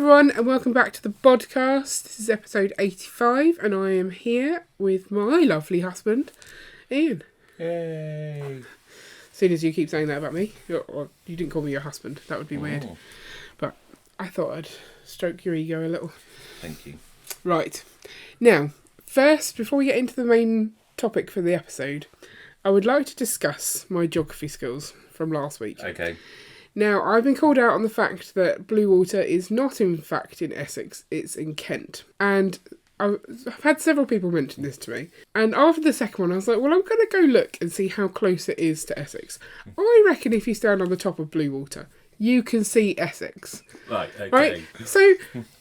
everyone, and welcome back to the Bodcast. This is episode 85, and I am here with my lovely husband, Ian. Yay! As soon as you keep saying that about me, or you didn't call me your husband, that would be weird. But I thought I'd stroke your ego a little. Thank you. Right. Now, first, before we get into the main topic for the episode, I would like to discuss my geography skills from last week. Okay. Now, I've been called out on the fact that Bluewater is not in fact in Essex, it's in Kent. And I've had several people mention this to me. And after the second one, I was like, well, I'm going to go look and see how close it is to Essex. I reckon if you stand on the top of Bluewater, you can see Essex. Right, okay. Right? So,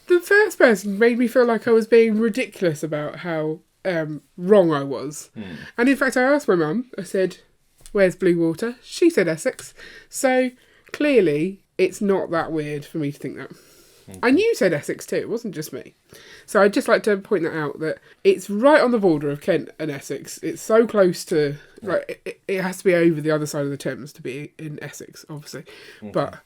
the first person made me feel like I was being ridiculous about how wrong I was. And in fact, I asked my mum, I said, where's Bluewater? She said Essex. So, clearly, it's not that weird for me to think that. Okay. And you said Essex too, it wasn't just me. So I'd just like to point that out, that it's right on the border of Kent and Essex. It's so close to, like, it has to be over the other side of the Thames to be in Essex, obviously. Okay. But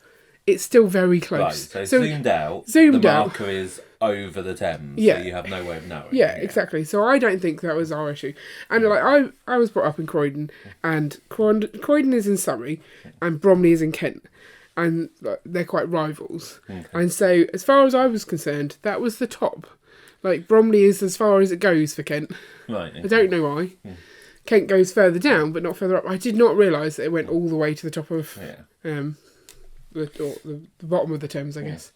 it's still very close. Right, so zoomed out, the marker is over the Thames, so you have no way of knowing. Yeah, exactly. So I don't think that was our issue. And like I was brought up in Croydon, and Croydon is in Surrey, and Bromley is in Kent. And like, they're quite rivals. Okay. And so, as far as I was concerned, that was the top. Like, Bromley is as far as it goes for Kent. Right. Okay. I don't know why. Kent goes further down, but not further up. I did not realise that it went all the way to the top of the bottom of the Thames, I guess.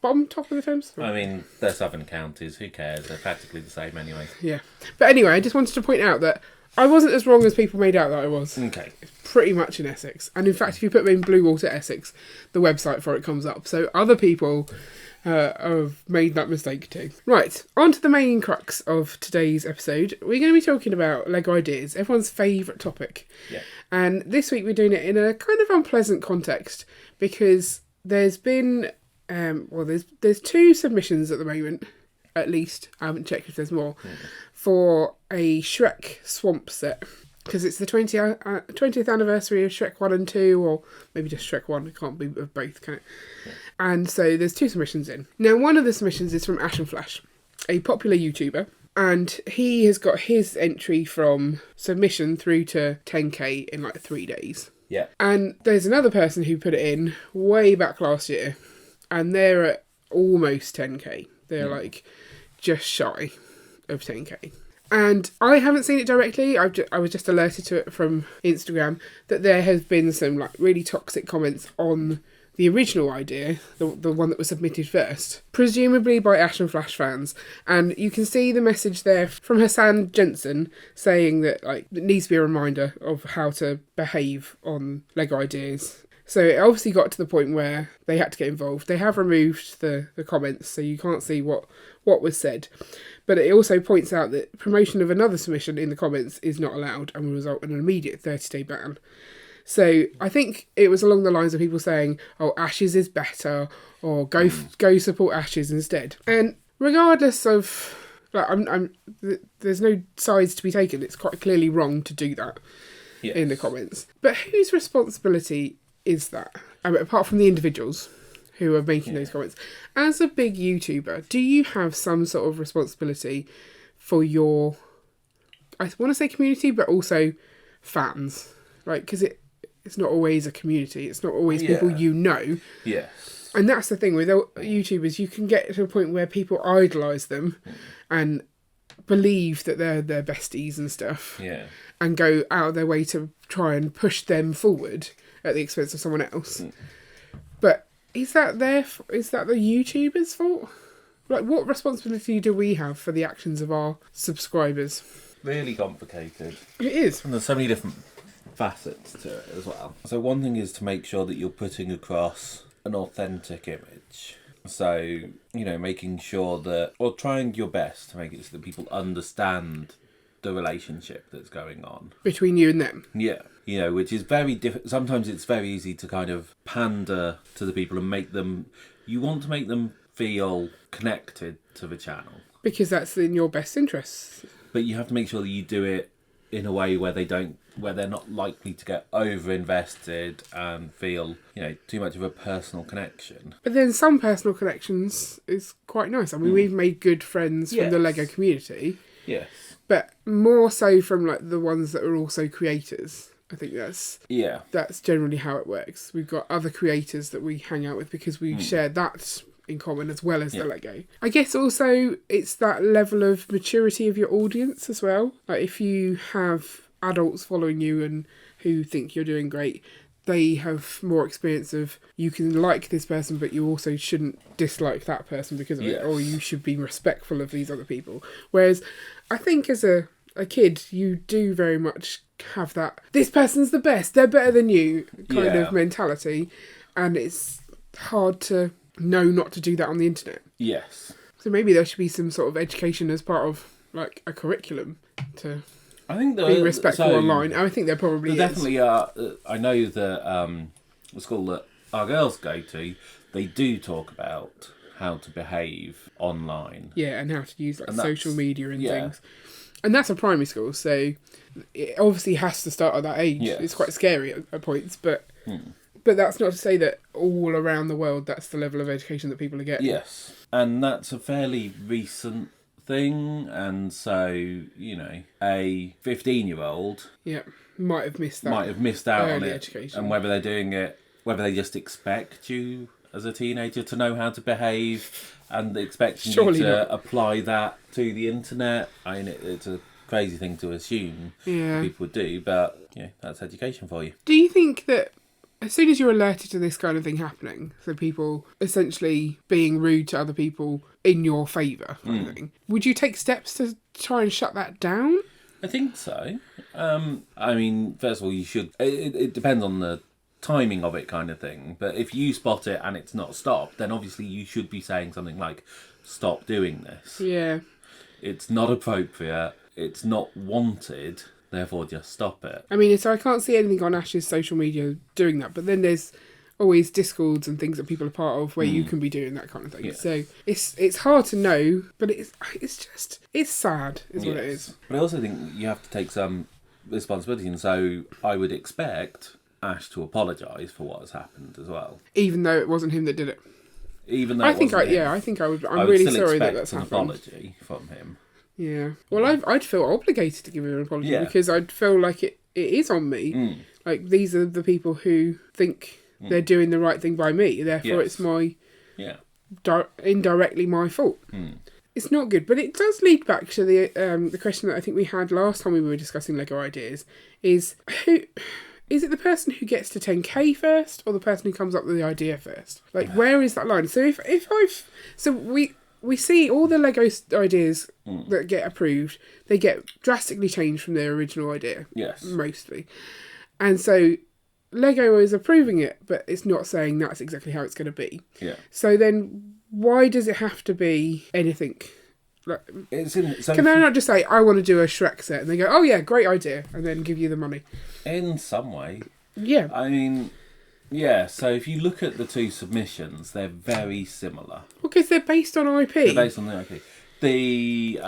Top of the Thames? I mean, they're southern counties. Who cares? They're practically the same anyway. Yeah. But anyway, I just wanted to point out that I wasn't as wrong as people made out that I was. Okay. It's pretty much in Essex. And in fact, if you put in Bluewater Essex, the website for it comes up. So other people have made that mistake too. Right, on to the main crux of today's episode. We're going to be talking about Lego ideas, everyone's favourite topic. Yeah. And this week we're doing it in a kind of unpleasant context because there's been, there's two submissions at the moment. At least, I haven't checked if there's more, for a Shrek Swamp set. Because it's the 20th anniversary of Shrek 1 and 2, or maybe just Shrek 1, it can't be of both, can it? Yeah. And so there's two submissions in. Now, one of the submissions is from Ash and Flash, a popular YouTuber, and he has got his entry from submission through to 10k in like 3 days. Yeah. And there's another person who put it in way back last year, and they're at almost 10k. They're like just shy of 10k. And I haven't seen it directly. I was just alerted to it from Instagram that there has been some like really toxic comments on the original idea, the one that was submitted first, presumably by Ash and Flash fans. And you can see the message there from Hassan Jensen saying that like it needs to be a reminder of how to behave on Lego ideas. So it obviously got to the point where they had to get involved. They have removed the comments, so you can't see what was said. But it also points out that promotion of another submission in the comments is not allowed and will result in an immediate 30-day ban. So I think it was along the lines of people saying, oh, Ashes is better, or go support Ashes instead. And regardless of, like, there's no sides to be taken. It's quite clearly wrong to do that in the comments. But whose responsibility is that? I mean, apart from the individuals who are making those comments. As a big YouTuber, do you have some sort of responsibility for your, I want to say community, but also fans? Right? Because it's not always a community. It's not always people you know. Yes. And that's the thing with YouTubers. You can get to a point where people idolise them and believe that they're their besties and stuff. Yeah. And go out of their way to try and push them forward at the expense of someone else. But is that the YouTuber's fault? Like, what responsibility do we have for the actions of our subscribers? Really complicated. It is. And there's so many different facets to it as well. So one thing is to make sure that you're putting across an authentic image. So, you know, making sure that, or trying your best to make it so that people understand the relationship that's going on between you and them. Yeah. You know, which is very different. Sometimes it's very easy to kind of pander to the people and make them, you want to make them feel connected to the channel. Because that's in your best interests. But you have to make sure that you do it in a way where they don't where they're not likely to get over-invested and feel, too much of a personal connection. But then some personal connections is quite nice. I mean, we've made good friends from the Lego community. Yes. But more so from like the ones that are also creators. I think that's generally how it works. We've got other creators that we hang out with because we share that in common as well as the Lego. I guess also it's that level of maturity of your audience as well. Like if you have adults following you and who think you're doing great, they have more experience of you can like this person but you also shouldn't dislike that person because of it, or you should be respectful of these other people. Whereas I think as a kid you do very much have that this person's the best, they're better than you kind of mentality, and it's hard to know not to do that on the internet. Yes. So maybe there should be some sort of education as part of like a curriculum to be respectful online. I think there probably is. Definitely are. I know that the school that our girls go to, they do talk about how to behave online. Yeah, and how to use like social media and things. And that's a primary school, so it obviously has to start at that age. Yes. It's quite scary at points, but that's not to say that all around the world that's the level of education that people are getting. Yes, and that's a fairly recent thing, and so, a 15-year-old might have missed out on it, education. And whether they're doing it, whether they just expect you as a teenager to know how to behave and expecting you to apply that to the internet. I mean, it's a crazy thing to assume people do, but that's education for you. Do you think that as soon as you're alerted to this kind of thing happening, so people essentially being rude to other people in your favour, kind of thing, would you take steps to try and shut that down? I think so. I mean, first of all, you should. It depends on the timing of it, kind of thing. But if you spot it and it's not stopped, then obviously you should be saying something like, "Stop doing this." Yeah. It's not appropriate. It's not wanted. Therefore, just stop it. I mean, so I can't see anything on Ash's social media doing that, but then there's always Discords and things that people are part of where you can be doing that kind of thing. Yeah. So it's hard to know, but it's sad, is what it is. But I also think you have to take some responsibility, and so I would expect Ash to apologise for what has happened as well. Even though it wasn't him that did it. Even though I think I would. I'm really sorry that that's happened. I would still expect an apology from him. Yeah. Well, I'd feel obligated to give him an apology because I'd feel like it is on me. Like, these are the people who think they're doing the right thing by me. Therefore, it's my... indirectly my fault. It's not good. But it does lead back to the question that I think we had last time we were discussing Lego ideas, is who... Is it the person who gets to 10k first, or the person who comes up with the idea first? Like, where is that line? So we see all the Lego ideas that get approved, they get drastically changed from their original idea. Yes. Mostly. And so Lego is approving it, but it's not saying that's exactly how it's going to be. Yeah. So then why does it have to be anything? Like, can they not just say, I want to do a Shrek set, and they go, oh yeah, great idea, and then give you the money? In some way. Yeah. I mean, yeah, so if you look at the two submissions, they're very similar. Well, because they're based on IP. They're based on the IP. The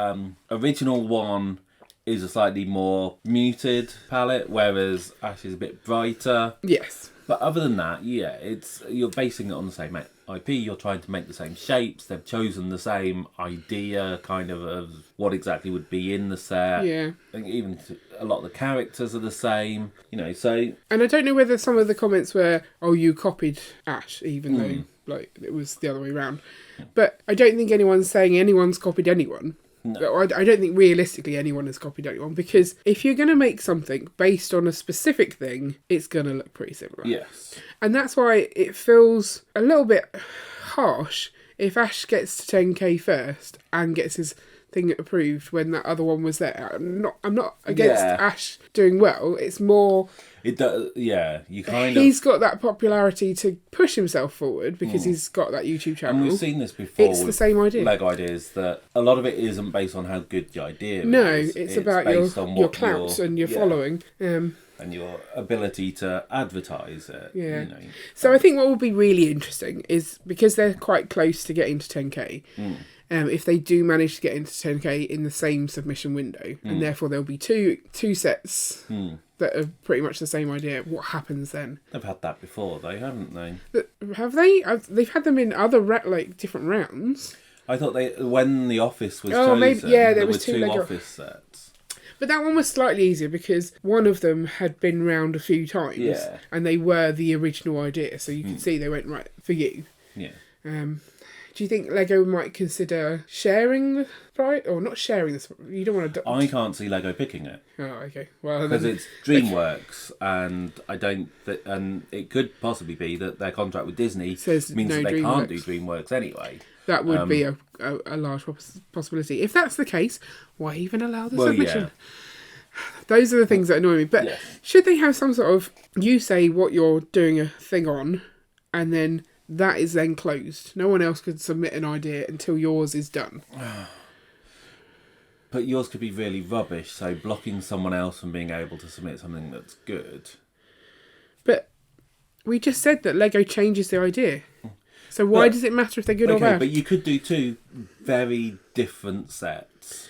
original one is a slightly more muted palette, whereas Ash is a bit brighter. Yes. But other than that, you're basing it on the same IP. You're trying to make the same shapes. They've chosen the same idea, kind of what exactly would be in the set. Yeah. I think even a lot of the characters are the same. So. And I don't know whether some of the comments were, "Oh, you copied Ash," even though it was the other way around. But I don't think anyone's saying anyone's copied anyone. No. I don't think realistically anyone has copied anyone, because if you're going to make something based on a specific thing, it's going to look pretty similar. Yes. And that's why it feels a little bit harsh if Ash gets to 10k first and gets his thing approved when that other one was there. I'm not against Ash doing well. It's more... It does, you kind of... He's got that popularity to push himself forward because he's got that YouTube channel. And we've seen this before. It's the same idea. Lego ideas, that a lot of it isn't based on how good the idea is. No, it's about your clout and your following. and your ability to advertise it. Yeah. You know. So I think what will be really interesting is, because they're quite close to getting to 10k, if they do manage to get into 10k in the same submission window, and therefore there'll be two sets that are pretty much the same idea, what happens then? They've had that before, though, haven't they? Have they? They've had them in other different rounds. I thought when the office was Oh, chosen, maybe, yeah, there was were two two Lego office sets. But that one was slightly easier because one of them had been round a few times, Yeah. and they were the original idea, so you could see they went right for you. Yeah. Do you think Lego might consider sharing the prize, or not sharing this? You don't want to. I can't see Lego picking it. Oh, okay. Well, Because it's DreamWorks, and I don't. And it could possibly be that their contract with Disney Says means no that they can't do DreamWorks. DreamWorks anyway. That would be a large possibility. If that's the case, why even allow the submission? Yeah. Those are the things that annoy me. But Yes. should they have some sort of, you say what you're doing a thing on, and then that is then closed. No one else could submit an idea until yours is done. But yours could be really rubbish, so blocking someone else from being able to submit something that's good. But we just said that Lego changes the idea. So why does it matter if they're good or bad? But you could do two very different sets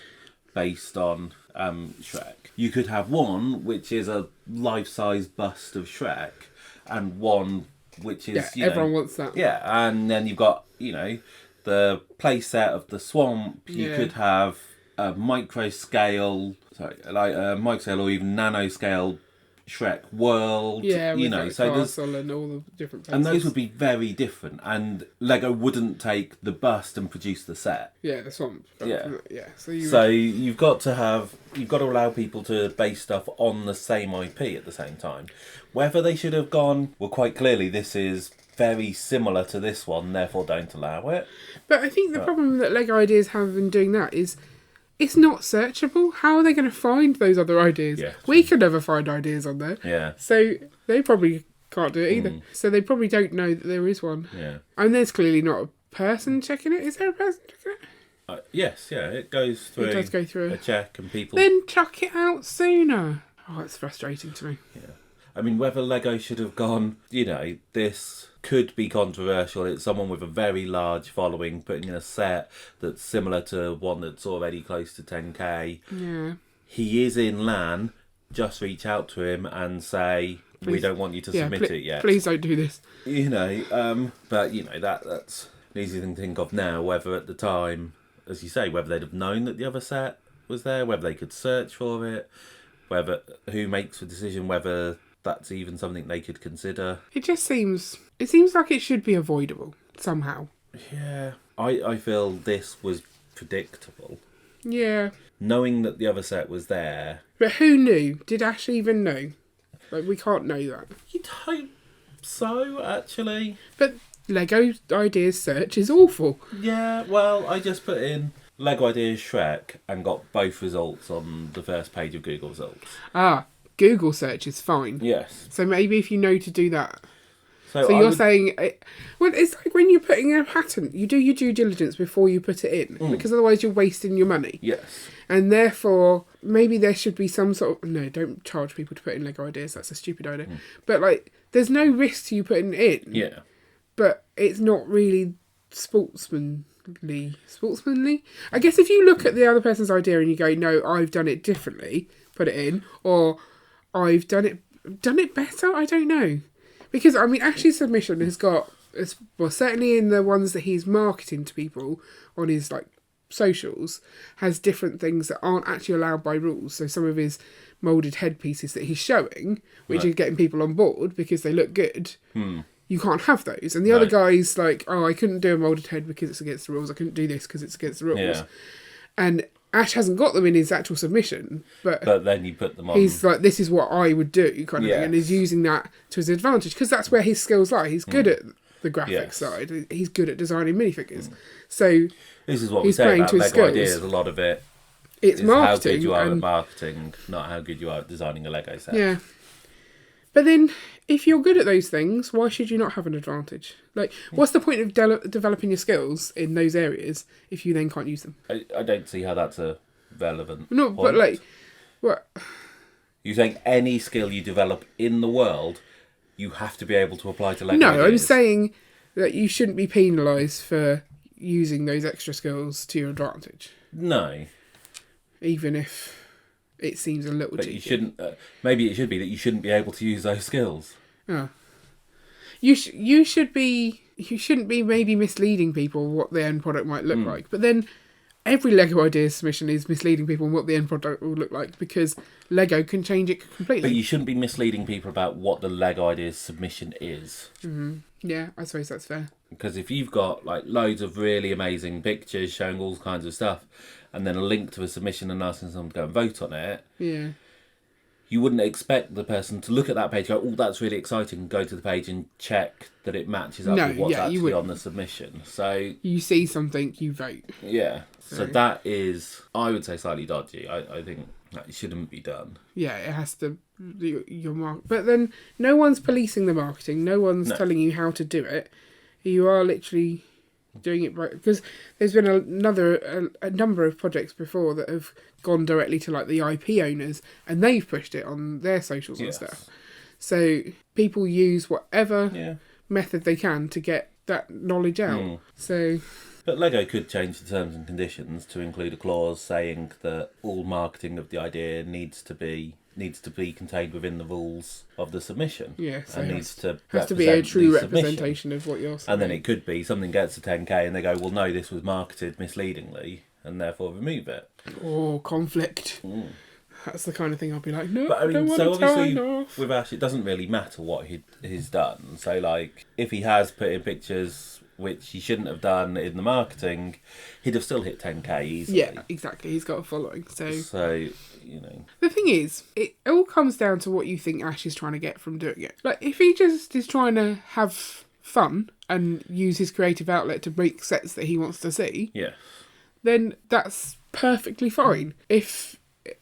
based on Shrek. You could have one which is a life-size bust of Shrek, and one which is everyone wants that. Yeah, and then you've got the play set of the swamp. You could have a micro scale or even nano scale Shrek world. Yeah, with so there's castle and all the different places. and those would be very different. And Lego wouldn't take the bust and produce the set. Yeah, the swamp. Yeah. Yeah. So you've got to allow people to base stuff on the same IP at the same time. Whether they should have gone, well, quite clearly this is very similar to this one, therefore don't allow it. But I think the problem that Lego Ideas have in doing that is it's not searchable. How are they going to find those other ideas? Yeah, we could never find ideas on there. Yeah. So they probably can't do it either. So they probably don't know that there is one. Yeah. And there's clearly not a person checking it. Is there a person checking it? Yes, yeah, it goes through. It does go through a check, and people. Then chuck it out sooner. Oh, it's frustrating to me. Yeah. I mean, whether Lego should have gone, this could be controversial. It's someone with a very large following putting in a set that's similar to one that's already close to 10k. Yeah. He is in LAN. Just reach out to him and say, we don't want you to submit it yet. Please don't do this. But that's an easy thing to think of now. Whether at the time, as you say, whether they'd have known that the other set was there, whether they could search for it, who makes the decision whether that's even something they could consider. It seems like it should be avoidable somehow. Yeah. I feel this was predictable. Yeah. Knowing that the other set was there. But who knew? Did Ash even know? Like, we can't know that. You'd hope so, actually. But Lego Ideas search is awful. Yeah, well, I just put in Lego Ideas Shrek and got both results on the first page of Google results. Google search is fine. Yes. So maybe if you know to do that. So you're saying... Well, it's like when you're putting a patent, you do your due diligence before you put it in, because otherwise you're wasting your money. Yes. And therefore, maybe there should be some sort of... No, don't charge people to put in Lego Ideas. That's a stupid idea. But, there's no risk to you putting it in. Yeah. But it's not really sportsmanly. I guess if you look at the other person's idea and you go, no, I've done it differently, put it in, or I've done it better, I don't know. Because, Ash's submission has got, certainly in the ones that he's marketing to people on his, socials, has different things that aren't actually allowed by rules. So some of his moulded headpieces that he's showing, which are getting people on board because they look good, you can't have those. And the other guy's like, I couldn't do a moulded head because it's against the rules. I couldn't do this because it's against the rules. Yeah. And Ash hasn't got them in his actual submission, but then you put them on. He's like, this is what I would do, kind of thing, and is using that to his advantage because that's where his skills lie. He's good at the graphics side. He's good at designing minifigures. So this is what we say about Lego Ideas. A lot of it it's is marketing, how good you are at marketing, not how good you are at designing a Lego set. Yeah. But then, if you're good at those things, why should you not have an advantage? What's the point of developing your skills in those areas if you then can't use them? I don't see how that's a relevant No, point. but what? You're saying any skill you develop in the world, you have to be able to apply to Lego No, I'm ideas. saying that you shouldn't be penalised for using those extra skills to your advantage, No. even if it seems a little But cheeky. you shouldn't... maybe it should be that you shouldn't be able to use those skills. Oh. You shouldn't be maybe misleading people what the end product might look like. But then every Lego Ideas submission is misleading people on what the end product will look like because Lego can change it completely. But you shouldn't be misleading people about what the Lego Ideas submission is. Mm-hmm. Yeah, I suppose that's fair. Because if you've got like loads of really amazing pictures showing all kinds of stuff, and then a link to a submission and asking someone to go and vote on it, Yeah. you wouldn't expect the person to look at that page, go, "Oh, that's really exciting," and go to the page and check that it matches up with what's actually on the submission. So you see something, you vote. Yeah. So that is, I would say, slightly dodgy. I think that shouldn't be done. Yeah, it has to your mark. But then no one's policing the marketing. No one's telling you how to do it. You are literally doing it right, because there's been a number of projects before that have gone directly to like the IP owners, and they've pushed it on their socials and stuff. So people use whatever method they can to get that knowledge out. So, but Lego could change the terms and conditions to include a clause saying that all marketing of the idea needs to be contained within the rules of the submission. Yeah, so and has to be a true representation of what you're saying. And then it could be something gets to 10k and they go, well, no, this was marketed misleadingly, and therefore remove it. Or conflict. That's the kind of thing I'll be like, no, but I mean, don't want so to obviously turn off. with Ash, it doesn't really matter what he's done. So like, if he has put in pictures which he shouldn't have done in the marketing, he'd have still hit 10k easily. Yeah, exactly. He's got a following. So you know, the thing is, it all comes down to what you think Ash is trying to get from doing it. Like, if he just is trying to have fun and use his creative outlet to make sets that he wants to see, then that's perfectly fine. If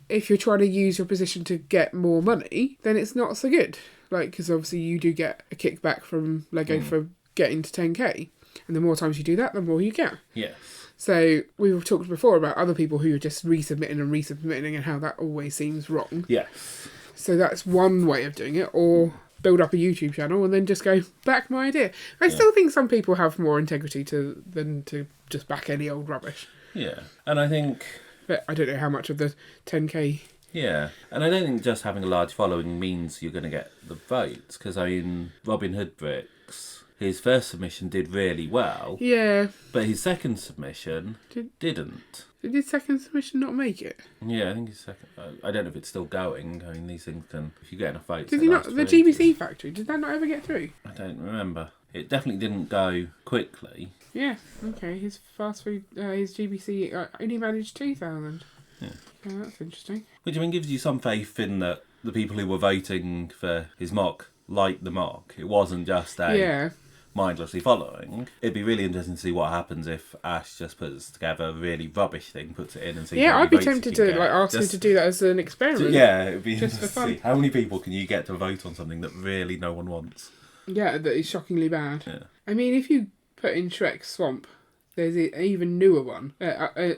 you're trying to use your position to get more money, then it's not so good. Like, because obviously you do get a kickback from Lego for getting to 10k. And the more times you do that, the more you get. Yes. So we've talked before about other people who are just resubmitting and how that always seems wrong. Yes. So that's one way of doing it. Or build up a YouTube channel and then just go, back my idea. I still think some people have more integrity than to just back any old rubbish. Yeah. And I think... But I don't know how much of the 10k... Yeah. And I don't think just having a large following means you're going to get the votes. Because, I mean, Robin Hood Bricks... His first submission did really well. Yeah. But his second submission didn't. Did his second submission not make it? Yeah, I think his second... I don't know if it's still going. I mean, these things can... If you get enough votes... Did he not... The GBC factory, did that not ever get through? I don't remember. It definitely didn't go quickly. Yeah, okay. His fast food... his GBC only managed 2,000. Yeah. Oh, that's interesting. Which, I mean, gives you some faith in that the people who were voting for his mock liked the mock. It wasn't just a... mindlessly following. It'd be really interesting to see what happens if Ash just puts together a really rubbish thing, puts it in and sees. Yeah, I'd be tempted to ask him to do that as an experiment. It'd be just for fun. See how many people can you get to vote on something that really no one wants. Yeah, that is shockingly bad. Yeah. I mean, if you put in Shrek's Swamp, there's an even newer one,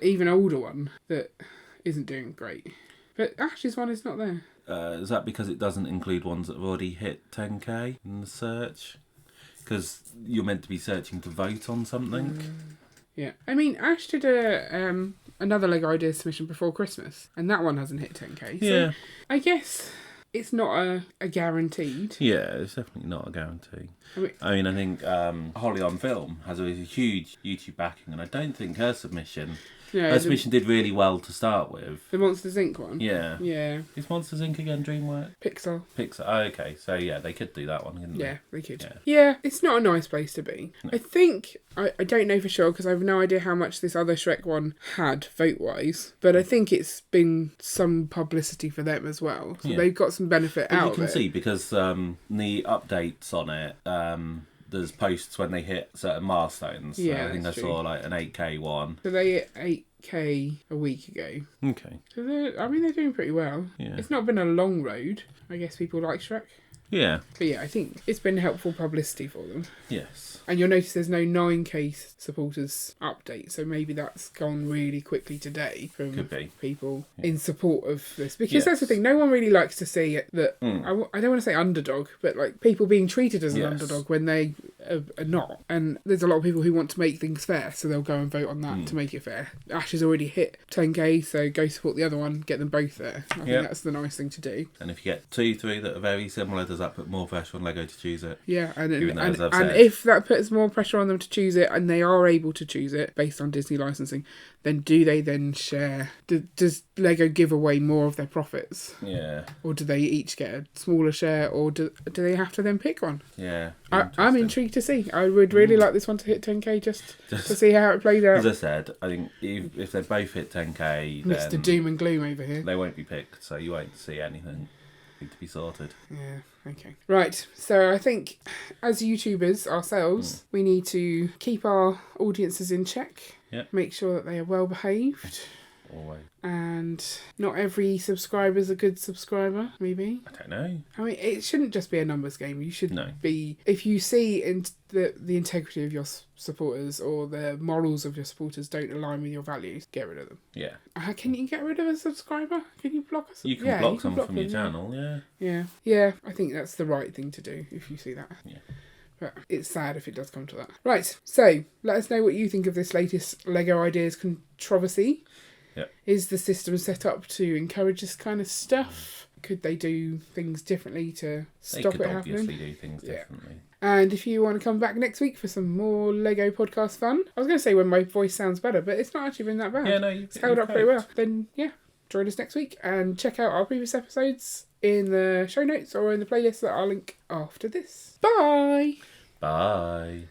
even older one that isn't doing great. But Ash's one is not there. Is that because it doesn't include ones that have already hit 10k in the search? Because you're meant to be searching to vote on something. Yeah. I mean, Ash did another Lego Ideas submission before Christmas, and that one hasn't hit 10k. So I guess it's not a guaranteed. Yeah, it's definitely not a guarantee. I think Holly on Film has a huge YouTube backing, and I don't think her submission... her submission did really well to start with. The Monsters Inc. one? Yeah. Yeah. Is Monsters Inc. again DreamWorks? Pixar. Oh, okay. So, yeah, they could do that one, couldn't they? Yeah, they could. Yeah, it's not a nice place to be. No. I think, I don't know for sure, because I have no idea how much this other Shrek one had, vote-wise, but I think it's been some publicity for them as well. So they've got some benefit out of it. You can see, because the updates on it... there's posts when they hit certain milestones. So I think I saw like an 8k one. So they hit 8k a week ago. Okay. So they're doing pretty well. Yeah. It's not been a long road. I guess people like Shrek. Yeah. But yeah, I think it's been helpful publicity for them. Yes. And you'll notice there's no 9K supporters update, so maybe that's gone really quickly today from Could be. people in support of this. Because that's the thing, no one really likes to see it that, I don't want to say underdog, but like people being treated as an underdog when they are not. And there's a lot of people who want to make things fair, so they'll go and vote on that to make it fair. Ash has already hit 10K, so go support the other one, get them both there. I think that's the nice thing to do. And if you get 2, 3 that are very similar, does that put more pressure on Lego to choose it? Yeah, and As I've said. if that puts more pressure on them to choose it, and they are able to choose it based on Disney licensing, then do they then share? Does Lego give away more of their profits? Yeah. Or do they each get a smaller share, or do they have to then pick one? Yeah. I'm intrigued to see. I would really like this one to hit 10K just to see how it plays out. As I said, I think if they both hit 10K, then Mr. Doom and Gloom over here. they won't be picked, so you won't see anything need to be sorted. Yeah, okay. Right, so I think as YouTubers ourselves, we need to keep our audiences in check. Yep. Make sure that they are well behaved. Always. And not every subscriber's a good subscriber, maybe. I don't know. I mean, it shouldn't just be a numbers game. You should No. be... If you see the integrity of your supporters or the morals of your supporters don't align with your values, get rid of them. Yeah. Can you get rid of a subscriber? Can you block us? You can block someone from your channel, yeah. Yeah, I think that's the right thing to do if you see that. Yeah. But it's sad if it does come to that. Right, so let us know what you think of this latest LEGO Ideas controversy. Yep. Is the system set up to encourage this kind of stuff? Could they do things differently to stop it happening? They could obviously do things differently. And if you want to come back next week for some more LEGO podcast fun, I was going to say when my voice sounds better, but it's not actually been that bad. Yeah, no, it's held up pretty well. Then, yeah, join us next week and check out our previous episodes in the show notes or in the playlist that I'll link after this. Bye! Bye.